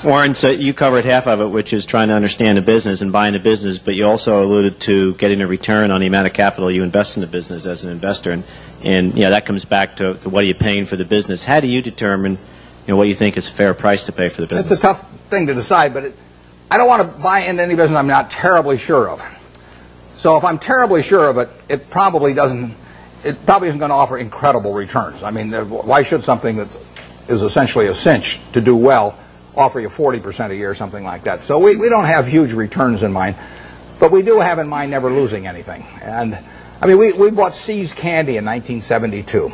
Warren, so you covered half of it, which is trying to understand the business and buying the business, but you also alluded to getting a return on the amount of capital you invest in the business as an investor, and that comes back to what are you paying for the business. How do you determine what you think is a fair price to pay for the business? It's a tough thing to decide, but I don't want to buy into any business I'm not terribly sure of. So if I'm terribly sure of it, it probably isn't going to offer incredible returns. I mean, why should something that is essentially a cinch to do well offer you 40% a year or something like that? So we don't have huge returns in mind, but we do have in mind never losing anything. And I mean, we bought See's Candy in 1972.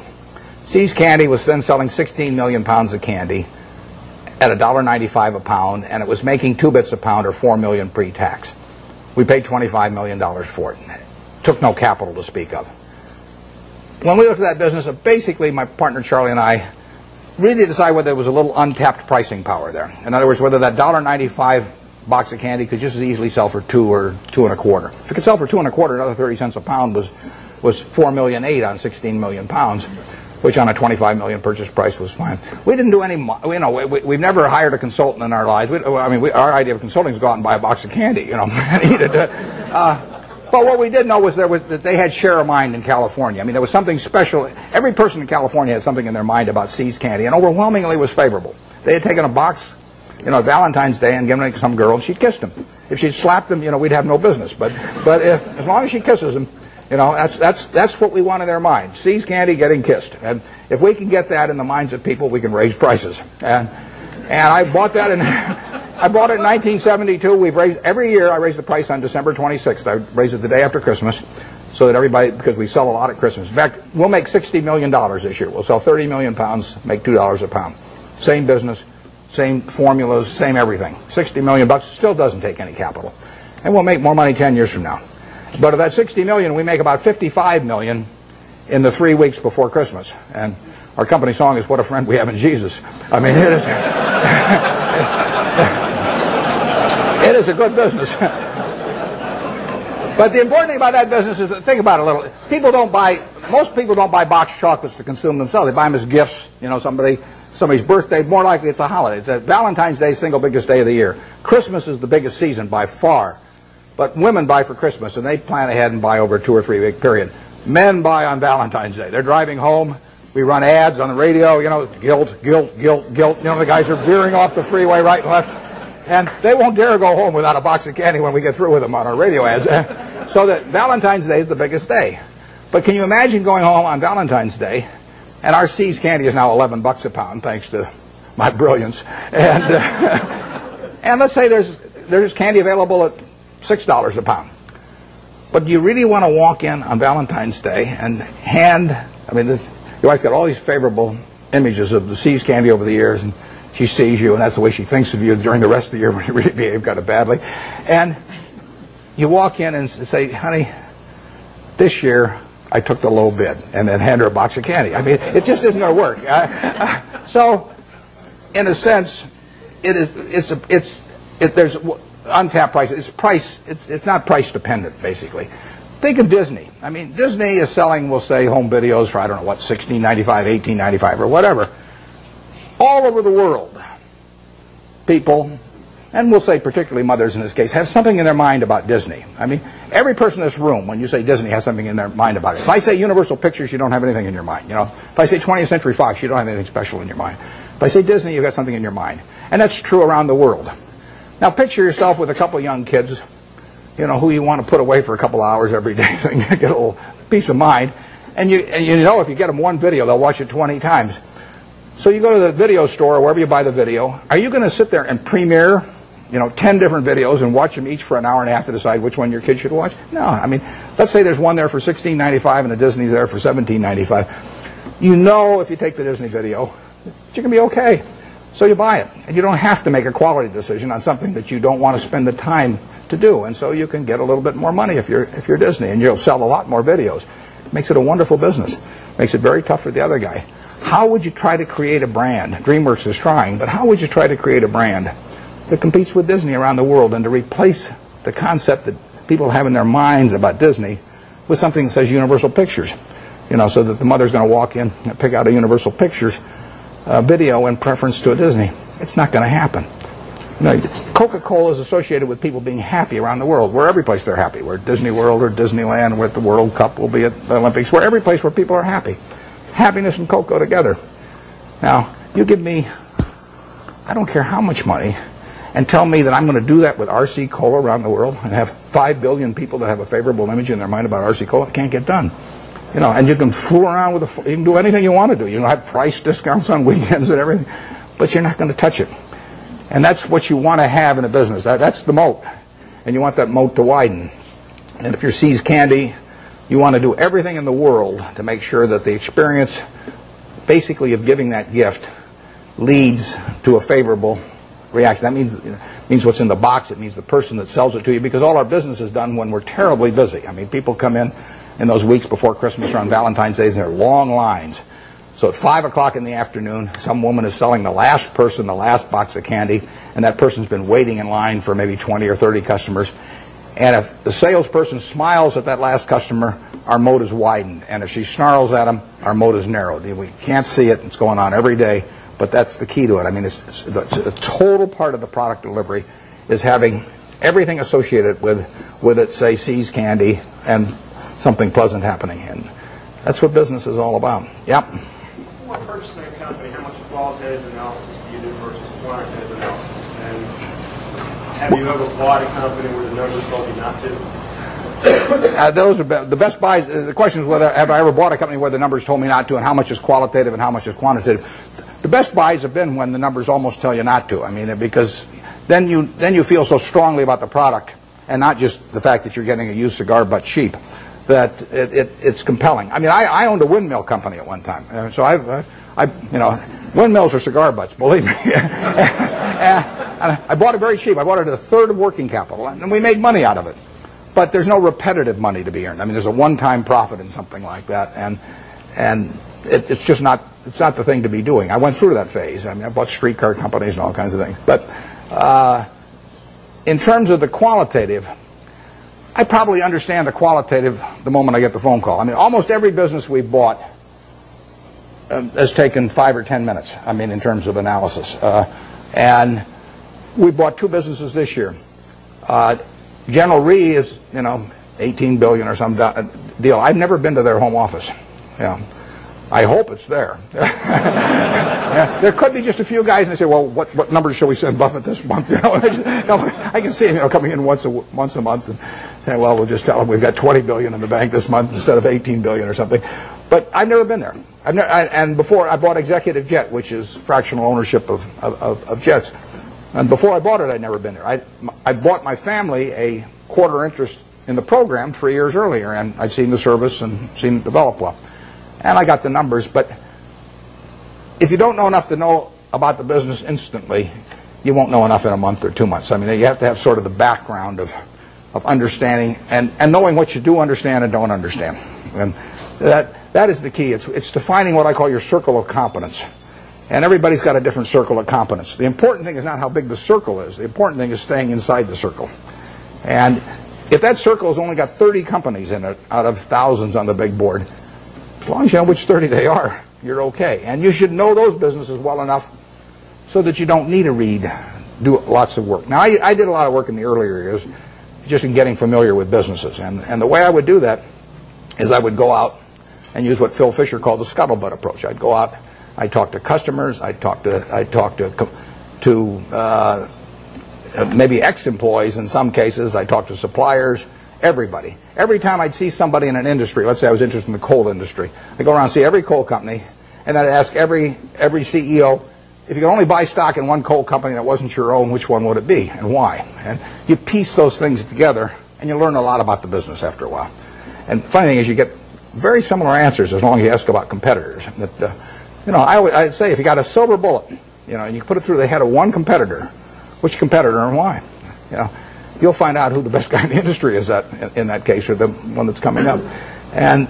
See's Candy was then selling 16 million pounds of candy at $1.95 a pound, and it was making 2 bits a pound or $4 million pre-tax. We paid $25 million for it. Took no capital to speak of. When we looked at that business, basically my partner Charlie and I really decided whether there was a little untapped pricing power there. In other words, whether that $1.95 box of candy could just as easily sell for $2 or $2.25. If it could sell for $2.25, another 30 cents a pound was $4.8 million on 16 million pounds, which on a 25 million purchase price was fine. We didn't do any, we've never hired a consultant in our lives. Our idea of consulting is go out and buy a box of candy, and eat it. But what we did know was that they had share of mind in California. I mean, there was something special. Every person in California had something in their mind about See's Candy, and overwhelmingly was favorable. They had taken a box, Valentine's Day, and given it to some girl, and she'd kissed him. If she'd slapped him, we'd have no business. But as long as she kisses him, that's what we want in their mind. See's Candy getting kissed, and if we can get that in the minds of people, we can raise prices. And I bought that I bought it in 1972. We've raised every year. I raise the price on December 26th. I raise it the day after Christmas, so that everybody, because we sell a lot at Christmas. In fact, we'll make $60 million this year. We'll sell 30 million pounds, make $2 a pound. Same business, same formulas, same everything. $60 million still doesn't take any capital, and we'll make more money 10 years from now. But of that $60 million, we make about $55 million in the 3 weeks before Christmas. And our company song is "What a Friend We Have in Jesus." I mean, it is. It is a good business. But the important thing about that business is that, think about it a little. Most people don't buy boxed chocolates to consume themselves. They buy them as gifts. Somebody's birthday. More likely, it's a holiday. Valentine's Day is the single biggest day of the year. Christmas is the biggest season by far. But women buy for Christmas, and they plan ahead and buy over a 2 or 3 week period. Men buy on Valentine's Day. They're driving home. We run ads on the radio. Guilt, guilt, guilt, guilt. The guys are veering off the freeway right and left. And they won't dare go home without a box of candy when we get through with them on our radio ads. So that Valentine's Day is the biggest day. But can you imagine going home on Valentine's Day, and our See's Candy is now $11 a pound, thanks to my brilliance. And let's say there's candy available at $6 a pound. But do you really want to walk in on Valentine's Day and your wife's got all these favorable images of the See's Candy over the years, and she sees you, and that's the way she thinks of you during the rest of the year when you really behave kind of badly. And you walk in and say, "Honey, this year I took the low bid," and then hand her a box of candy. I mean, it just isn't going to work. So, in a sense, there's untapped price. It's not price dependent, basically. Think of Disney. I mean, Disney is selling, we'll say, home videos for, $16.95, $18.95, or whatever. All over the world, people, and we'll say particularly mothers in this case, have something in their mind about Disney. I mean, every person in this room, when you say Disney, has something in their mind about it. If I say Universal Pictures, you don't have anything in your mind. If I say 20th Century Fox, you don't have anything special in your mind. If I say Disney, you've got something in your mind. And that's true around the world. Now, picture yourself with a couple of young kids, who you want to put away for a couple hours every day so you get a little peace of mind. And if you get them one video, they'll watch it 20 times. So you go to the video store or wherever you buy the video. Are you going to sit there and premiere, 10 different videos and watch them each for an hour and a half to decide which one your kid should watch? No. I mean, let's say there's one there for $16.95 and the Disney's there for $17.95. If you take the Disney video, you're going to be okay. So you buy it. And you don't have to make a quality decision on something that you don't want to spend the time to do. And so you can get a little bit more money if you're Disney, and you'll sell a lot more videos. Makes it a wonderful business. Makes it very tough for the other guy. How would you try to create a brand? DreamWorks is trying, but how would you try to create a brand that competes with Disney around the world and to replace the concept that people have in their minds about Disney with something that says Universal Pictures? So that the mother's going to walk in and pick out a Universal Pictures video in preference to a Disney. It's not going to happen. No, Coca-Cola is associated with people being happy around the world. We're every place they're happy. We're at Disney World or Disneyland. We're at the World Cup. We'll be at the Olympics. We're every place where people are happy. Happiness and Coke go together. Now, you give me, I don't care how much money, and tell me that I'm going to do that with RC Cola around the world and have 5 billion people that have a favorable image in their mind about RC Cola. It can't get done. You know, and you can fool around with you can do anything you want to do. You can have price discounts on weekends and everything, but you're not going to touch it. And that's what you want to have in a business. That's the moat. And you want that moat to widen. And if you're See's Candy, you want to do everything in the world to make sure that the experience, basically, of giving that gift leads to a favorable reaction. That means what's in the box. It means the person that sells it to you, because all our business is done when we're terribly busy. I mean, people come in those weeks before Christmas or on Valentine's Day, and there are long lines. So at 5 o'clock in the afternoon, some woman is selling the last person the last box of candy, and that person's been waiting in line for maybe 20 or 30 customers. And if the salesperson smiles at that last customer, our moat is widened. And if she snarls at him, our moat is narrowed. We can't see it. It's going on every day, but that's the key to it. I mean, it's a total part of the product delivery is having everything associated with it, say, See's Candy, and something pleasant happening. And that's what business is all about. Yep. Before purchasing a company, how much qualitative analysis do you do versus quantitative analysis? And have you ever bought a company where the numbers told you not to? Those are the best buys. The question is whether have I ever bought a company where the numbers told me not to, and how much is qualitative and how much is quantitative. The best buys have been when the numbers almost tell you not to. I mean, because then you feel so strongly about the product, and not just the fact that you're getting a used cigar butt cheap, that it's compelling. I mean, I owned a windmill company at one time, so windmills are cigar butts, believe me. And I bought it very cheap. I bought it at a third of working capital, and we made money out of it. But there's no repetitive money to be earned. I mean, there's a one-time profit in something like that, and it's just not the thing to be doing. I went through that phase. I mean, I bought streetcar companies and all kinds of things. But in terms of the qualitative, I probably understand the qualitative the moment I get the phone call. I mean, almost every business we've bought has taken 5 or 10 minutes, I mean, in terms of analysis. And we bought 2 businesses this year. General Re is, $18 billion or some deal. I've never been to their home office. I hope it's there. There could be just a few guys, and they say, well, what numbers shall we send Buffett this month? I can see him coming in once a month and saying, well, we'll just tell him we've got $20 billion in the bank this month instead of $18 billion or something. But I've never been there. And before, I bought Executive Jet, which is fractional ownership of jets. And before I bought it, I'd never been there. I bought my family a quarter interest in the program 3 years earlier, and I'd seen the service and seen it develop well. And I got the numbers, but if you don't know enough to know about the business instantly, you won't know enough in a month or 2 months. I mean, you have to have sort of the background of understanding and knowing what you do understand and don't understand. And that is the key. It's defining what I call your circle of competence. And everybody's got a different circle of competence. The important thing is not how big the circle is. The important thing is staying inside the circle. And if that circle has only got 30 companies in it out of thousands on the big board, as long as you know which 30 they are, you're okay. And you should know those businesses well enough so that you don't need to do lots of work. Now, I did a lot of work in the earlier years just in getting familiar with businesses. And the way I would do that is I would go out and use what Phil Fisher called the scuttlebutt approach. I'd go out, I'd talk to customers, I'd talk to maybe ex-employees in some cases, I'd talk to suppliers, everybody. Every time I'd see somebody in an industry, let's say I was interested in the coal industry, I'd go around and see every coal company, and then I'd ask every CEO, if you could only buy stock in one coal company that wasn't your own, which one would it be and why? And you piece those things together, and you learn a lot about the business after a while. And the funny thing is you get very similar answers as long as you ask about competitors. I'd say if you got a silver bullet, and you put it through the head of one competitor, which competitor and why? You'll find out who the best guy in the industry is in that case, or the one that's coming up. And